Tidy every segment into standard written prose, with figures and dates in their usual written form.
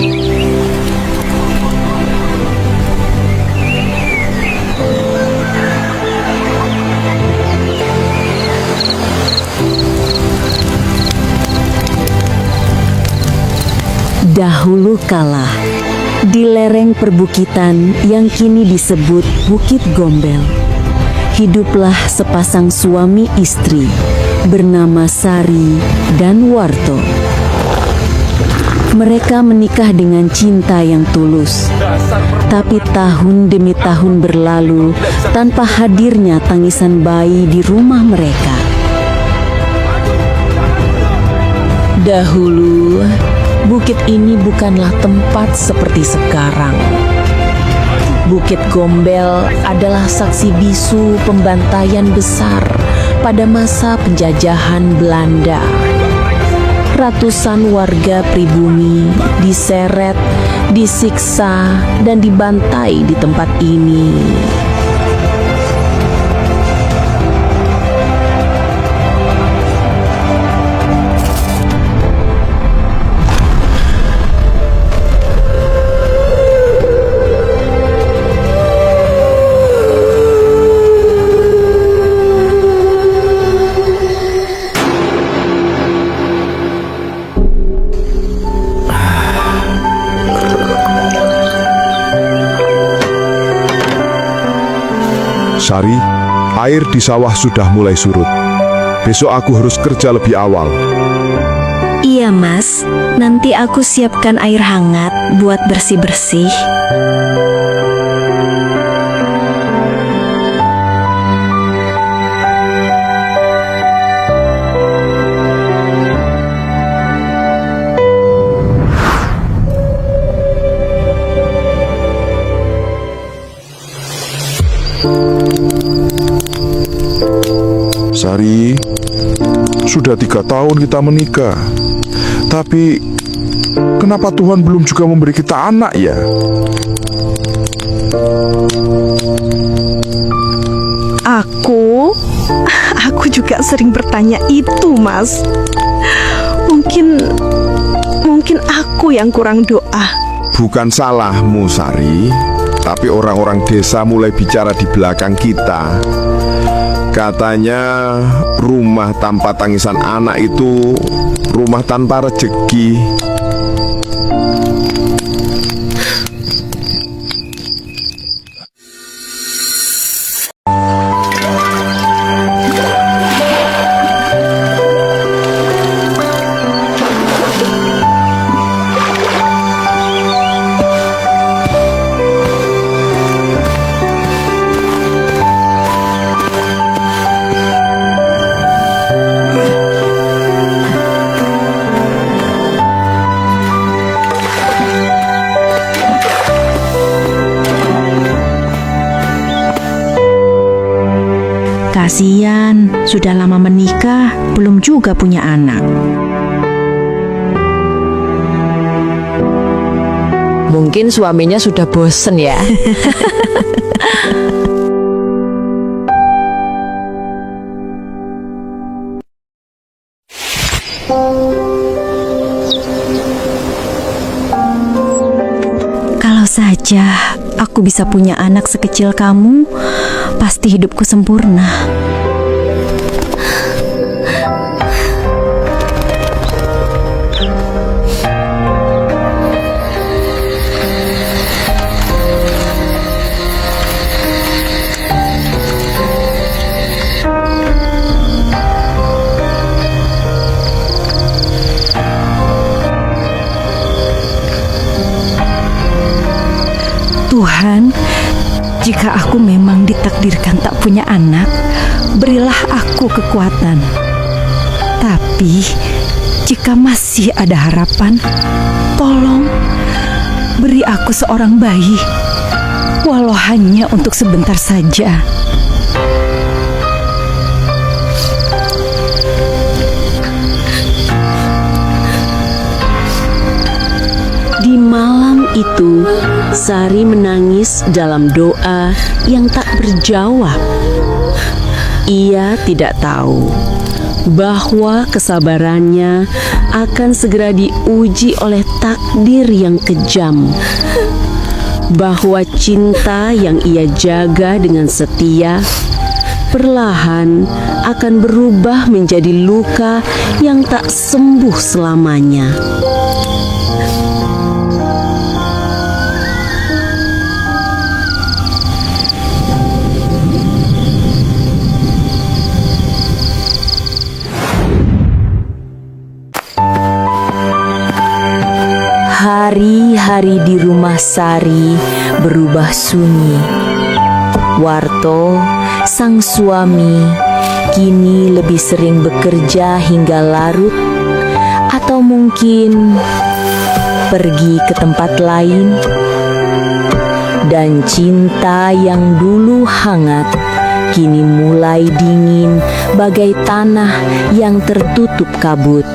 Dahulu kala, di lereng perbukitan yang kini disebut Bukit Gombel, hiduplah sepasang suami istri bernama Sari dan Warto. Mereka menikah dengan cinta yang tulus, tapi tahun demi tahun berlalu tanpa hadirnya tangisan bayi di rumah mereka. Dahulu, bukit ini bukanlah tempat seperti sekarang. Bukit Gombel adalah saksi bisu pembantaian besar pada masa penjajahan Belanda. Ratusan warga pribumi diseret, disiksa, dan dibantai di tempat ini. Sari, air di sawah sudah mulai surut. Besok aku harus kerja lebih awal. Iya mas, nanti aku siapkan air hangat buat bersih-bersih. Sari, sudah 3 tahun kita menikah. Tapi, kenapa Tuhan belum juga memberi kita anak ya? Aku juga sering bertanya itu, Mas. Mungkin aku yang kurang doa. Bukan salahmu, Sari. Tapi orang-orang desa mulai bicara di belakang kita. Katanya rumah tanpa tangisan anak itu rumah tanpa rezeki. Kasian, sudah lama menikah, belum juga punya anak. Mungkin suaminya sudah bosen ya. Kalau saja aku bisa punya anak sekecil kamu, pasti hidupku sempurna. Tuhan, jika aku memang ditakdirkan tak punya anak, berilah aku kekuatan. Tapi, jika masih ada harapan, tolong beri aku seorang bayi, walau hanya untuk sebentar saja. Di malam itu, Sari menangis dalam doa yang tak berjawab. Ia tidak tahu bahwa kesabarannya akan segera diuji oleh takdir yang kejam, bahwa cinta yang ia jaga dengan setia perlahan akan berubah menjadi luka yang tak sembuh selamanya. Hari-hari di rumah Sari berubah sunyi. Warto, sang suami, kini lebih sering bekerja hingga larut, atau mungkin pergi ke tempat lain. Dan cinta yang dulu hangat kini mulai dingin bagai tanah yang tertutup kabut.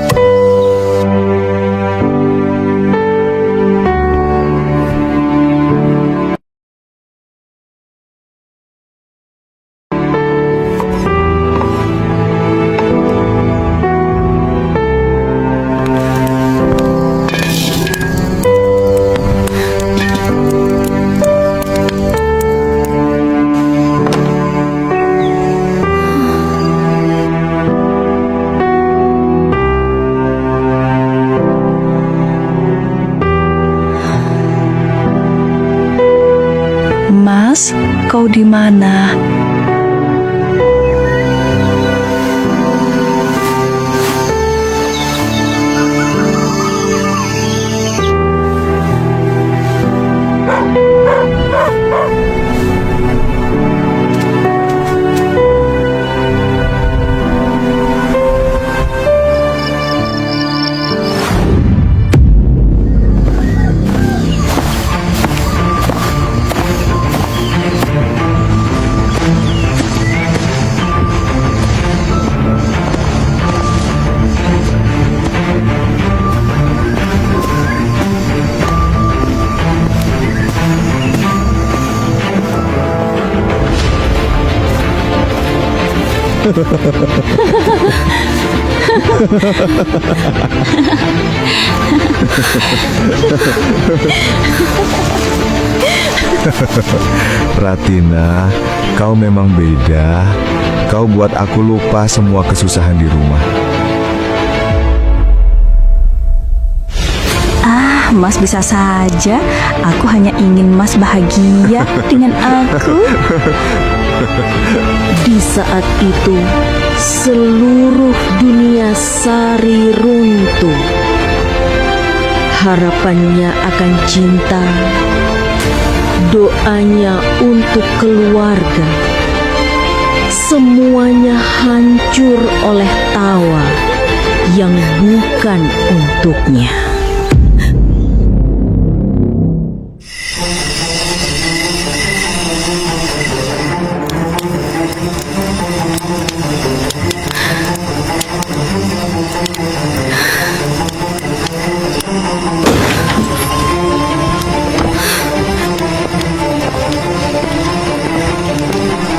Mas, kau di mana? Ratina, kau memang beda. Kau buat aku lupa semua kesusahan di rumah. Mas bisa saja. Aku hanya ingin Mas bahagia dengan aku. Di saat itu, seluruh dunia Sari runtuh. Harapannya akan cinta, doanya untuk keluarga, semuanya hancur oleh tawa yang bukan untuknya.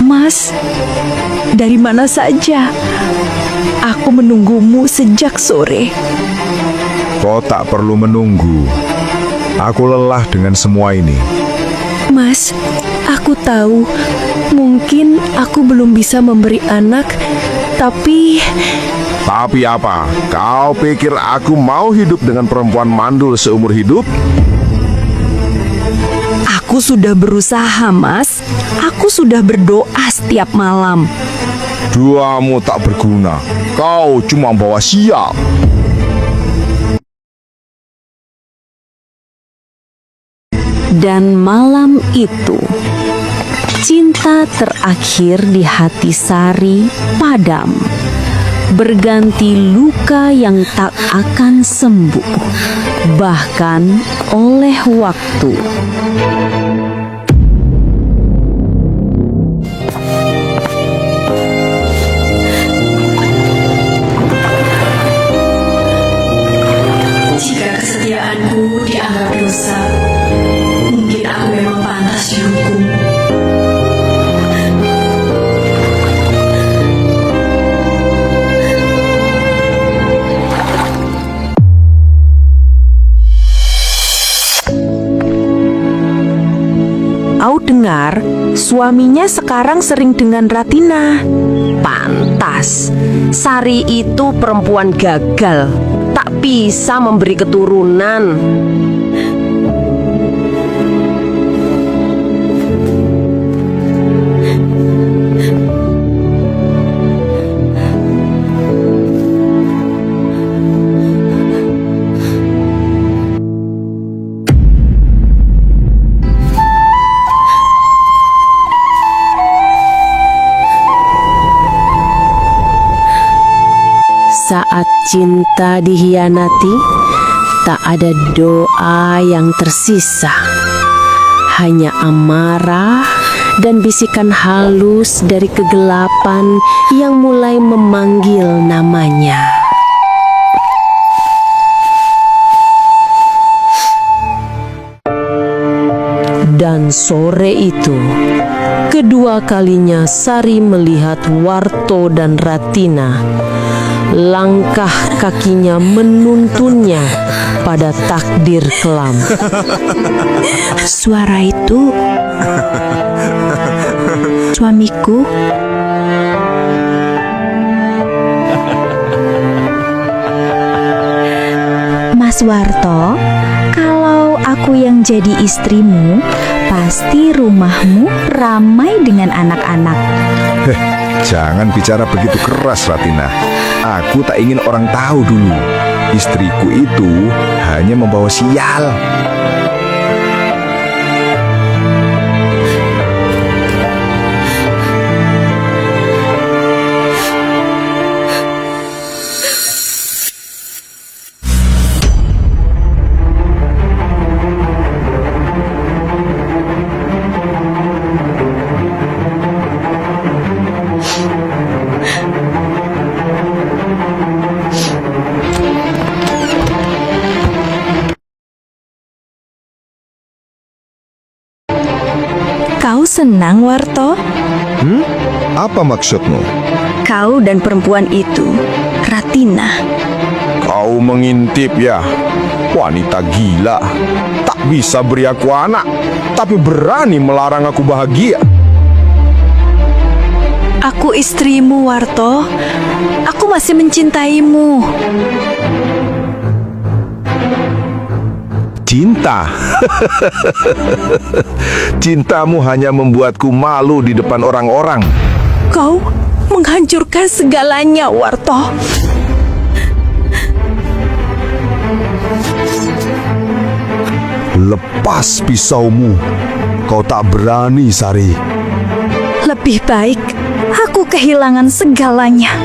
Mas, dari mana saja? Aku menunggumu sejak sore. Kau tak perlu menunggu. Aku lelah dengan semua ini. Mas, aku tahu mungkin aku belum bisa memberi anak, tapi Tapi apa? Kau pikir aku mau hidup dengan perempuan mandul seumur hidup? aku sudah berusaha, Mas. Aku sudah berdoa setiap malam. Doamu tak berguna. Kau cuma bawa sial. Dan malam itu, cinta terakhir di hati Sari padam, berganti luka yang tak akan sembuh, bahkan oleh waktu. Jika kesetiaanku dianggap dosa, mungkin aku memang pantas dihukum. dengar suaminya sekarang sering dengan Ratina. Pantas, Sari itu perempuan gagal, tak bisa memberi keturunan. Saat cinta dihianati, tak ada doa yang tersisa. Hanya amarah dan bisikan halus dari kegelapan yang mulai memanggil namanya. Dan sore itu, kedua kalinya Sari melihat Warto dan Ratina. Langkah kakinya menuntunnya pada takdir kelam. Suara itu suamiku. Mas Warto, kalau aku yang jadi istrimu, pasti rumahmu ramai dengan anak-anak. Jangan bicara begitu keras, Ratina. Aku tak ingin orang tahu dulu. Istriku itu hanya membawa sial. Kau senang, Warto? Apa maksudmu? Kau dan perempuan itu, Ratina. Kau mengintip ya? Wanita gila. Tak bisa beri aku anak, tapi berani melarang aku bahagia. Aku istrimu, Warto. Aku masih mencintaimu. Cinta. Cintamu hanya membuatku malu di depan orang-orang. Kau menghancurkan segalanya, Warto. Lepas pisaumu. Kau tak berani, Sari. Lebih baik aku kehilangan segalanya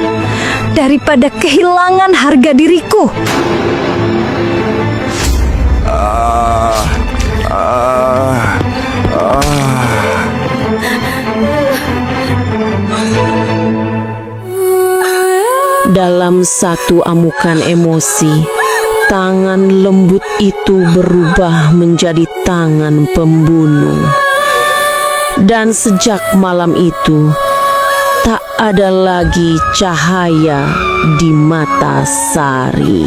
daripada kehilangan harga diriku. Dalam satu amukan emosi, tangan lembut itu berubah menjadi tangan pembunuh. Dan sejak malam itu, tak ada lagi cahaya di mata Sari.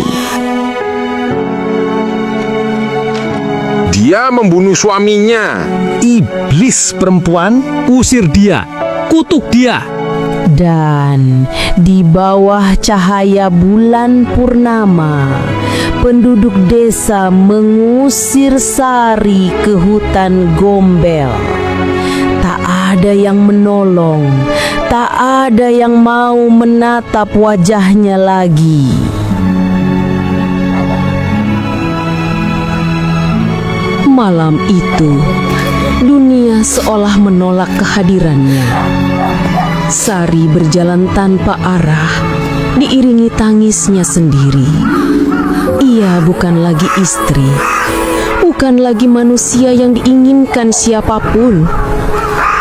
Dia membunuh suaminya. Iblis perempuan, usir dia, kutuk dia. Dan di bawah cahaya bulan purnama, penduduk desa mengusir Sari ke hutan Gombel. Tak ada yang menolong, tak ada yang mau menatap wajahnya lagi. Malam itu, dunia seolah menolak kehadirannya. Sari berjalan tanpa arah, diiringi tangisnya sendiri. Ia bukan lagi istri, bukan lagi manusia yang diinginkan siapapun.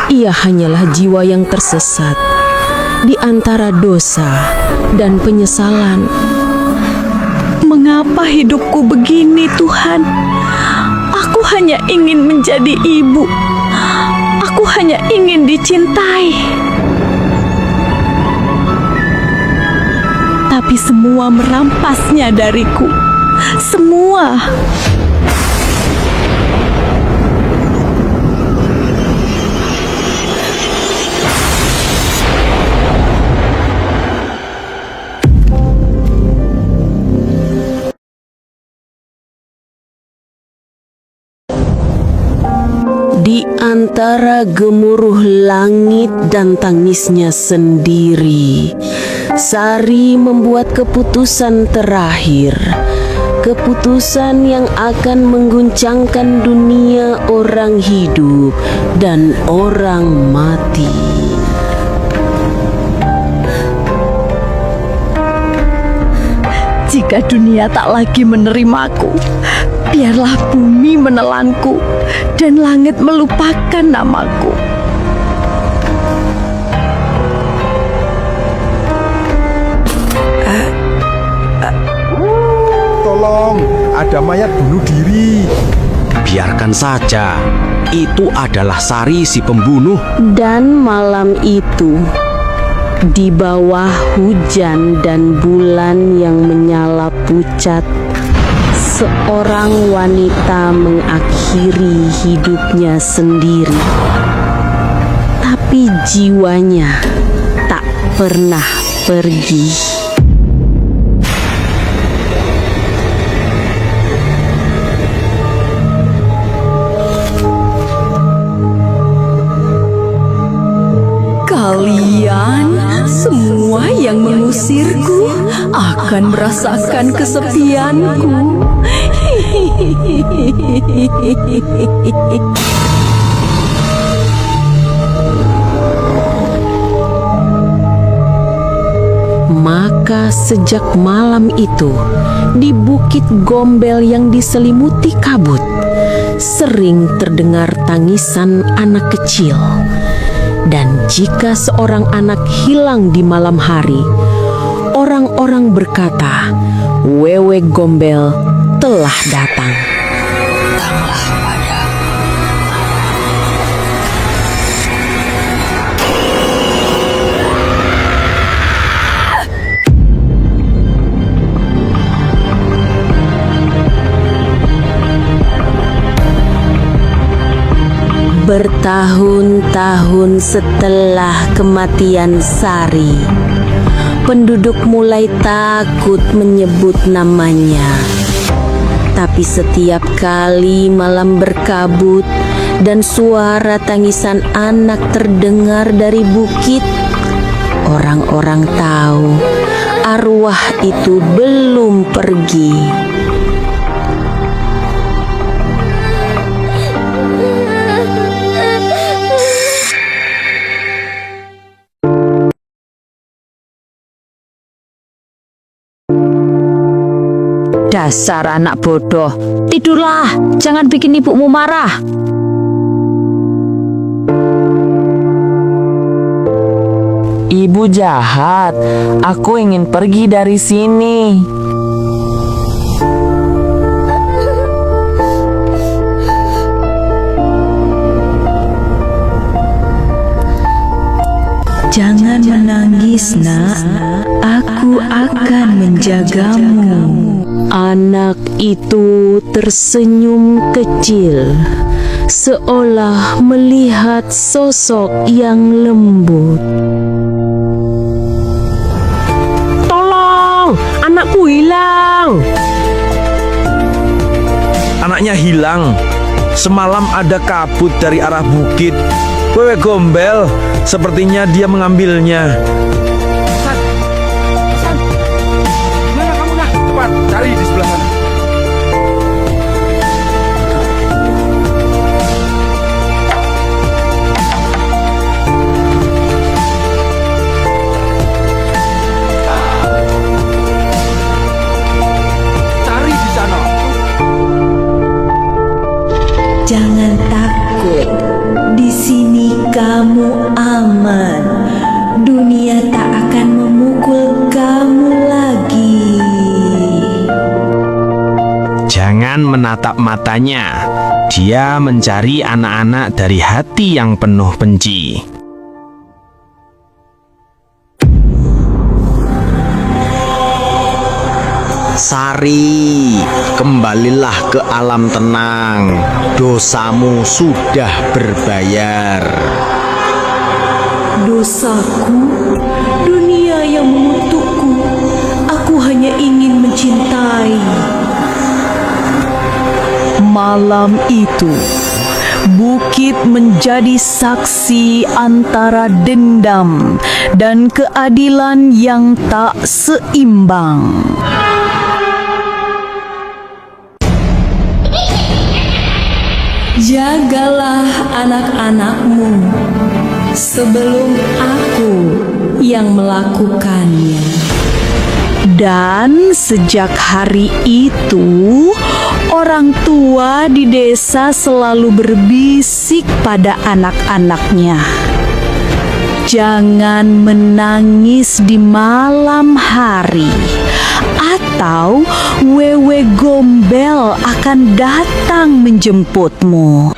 Ia hanyalah jiwa yang tersesat di antara dosa dan penyesalan. Mengapa hidupku begini, Tuhan? Aku hanya ingin menjadi ibu. Aku hanya ingin dicintai. Tapi semua merampasnya dariku. Semua. Di antara gemuruh langit dan tangisnya sendiri, Sari membuat keputusan terakhir. Keputusan yang akan mengguncangkan dunia orang hidup dan orang mati. Jika dunia tak lagi menerimaku, biarlah bumi menelanku dan langit melupakan namaku. Tolong, ada mayat bunuh diri. Biarkan saja. Itu adalah Sari si pembunuh. Dan malam itu, di bawah hujan dan bulan yang menyala pucat, seorang wanita mengakhiri hidupnya sendiri. Tapi jiwanya tak pernah pergi. Kalian semua yang mengusirku akan merasakan kesepianku. Maka sejak malam itu, di Bukit Gombel yang diselimuti kabut, sering terdengar tangisan anak kecil. Dan jika seorang anak hilang di malam hari, orang-orang berkata, Wewe Gombel telah datang. Bertahun-tahun setelah kematian Sari, penduduk mulai takut menyebut namanya. Tapi setiap kali malam berkabut dan suara tangisan anak terdengar dari bukit, orang-orang tahu arwah itu belum pergi. Dasar anak bodoh, tidurlah, jangan bikin ibumu marah. Ibu jahat, aku ingin pergi dari sini. Jangan menangis, nak. Aku akan menjagamu. Anak itu tersenyum kecil, seolah melihat sosok yang lembut. Tolong, anakku hilang. Anaknya hilang. Semalam ada kabut dari arah bukit. Wewe Gombel, sepertinya dia mengambilnya. Mana kamu nak? Cepat, cari di sebelah sana. Cari di sana. Jangan takut. Di sini kamu aman. Dunia tak akan memukul kamu lagi. Jangan menatap matanya. Dia mencari anak-anak dari hati yang penuh benci. Sari, kembalilah ke alam tenang. Dosamu sudah berbayar. Dosaku, dunia yang mengutukku. Aku hanya ingin mencintai. Malam itu, Bukit menjadi saksi antara dendam dan keadilan yang tak seimbang. Jagalah anak-anakmu sebelum aku yang melakukannya. Dan sejak hari itu, orang tua di desa selalu berbisik pada anak-anaknya. Jangan menangis di malam hari, atau Wewe Gombel akan datang menjemputmu.